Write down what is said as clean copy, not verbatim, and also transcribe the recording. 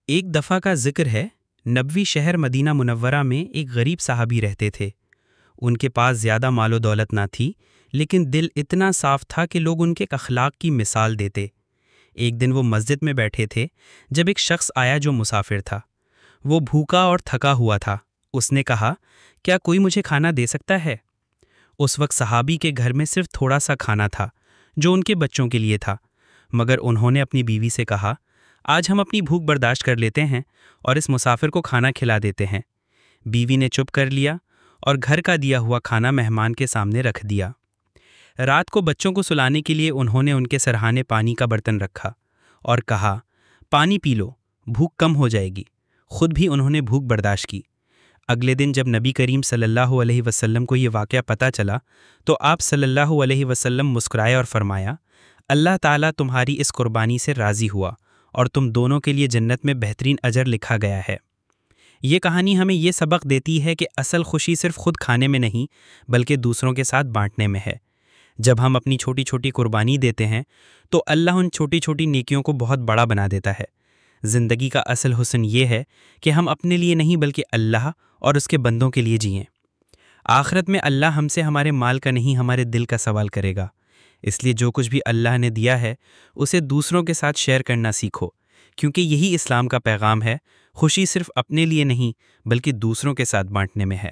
ایک دفعہ کا ذکر ہے، نبوی شہر مدینہ منورہ میں ایک غریب صحابی رہتے تھے۔ ان کے پاس زیادہ مال و دولت نہ تھی، لیکن دل اتنا صاف تھا کہ لوگ ان کے اخلاق کی مثال دیتے۔ ایک دن وہ مسجد میں بیٹھے تھے جب ایک شخص آیا جو مسافر تھا۔ وہ بھوکا اور تھکا ہوا تھا۔ اس نے کہا، کیا کوئی مجھے کھانا دے سکتا ہے؟ اس وقت صحابی کے گھر میں صرف تھوڑا سا کھانا تھا جو ان کے بچوں کے لیے تھا، مگر انہوں نے اپنی بیوی سے کہا، آج ہم اپنی بھوک برداشت کر لیتے ہیں اور اس مسافر کو کھانا کھلا دیتے ہیں۔ بیوی نے چپ کر لیا اور گھر کا دیا ہوا کھانا مہمان کے سامنے رکھ دیا۔ رات کو بچوں کو سلانے کے لیے انہوں نے ان کے سرہانے پانی کا برتن رکھا اور کہا، پانی پی لو، بھوک کم ہو جائے گی۔ خود بھی انہوں نے بھوک برداشت کی۔ اگلے دن جب نبی کریم صلی اللہ علیہ وسلم کو یہ واقعہ پتہ چلا تو آپ صلی اللہ علیہ وسلم مسکرائے اور فرمایا، اللہ تعالیٰ تمہاری اس قربانی سے راضی ہوا اور تم دونوں کے لیے جنت میں بہترین اجر لکھا گیا ہے۔ یہ کہانی ہمیں یہ سبق دیتی ہے کہ اصل خوشی صرف خود کھانے میں نہیں بلکہ دوسروں کے ساتھ بانٹنے میں ہے۔ جب ہم اپنی چھوٹی چھوٹی قربانی دیتے ہیں تو اللہ ان چھوٹی چھوٹی نیکیوں کو بہت بڑا بنا دیتا ہے۔ زندگی کا اصل حسن یہ ہے کہ ہم اپنے لیے نہیں بلکہ اللہ اور اس کے بندوں کے لیے جئیں۔ آخرت میں اللہ ہم سے ہمارے مال کا نہیں ہمارے دل کا سوال کرے گا۔ اس لیے جو کچھ بھی اللہ نے دیا ہے اسے دوسروں کے ساتھ شیئر کرنا سیکھو، کیونکہ یہی اسلام کا پیغام ہے، خوشی صرف اپنے لیے نہیں بلکہ دوسروں کے ساتھ بانٹنے میں ہے۔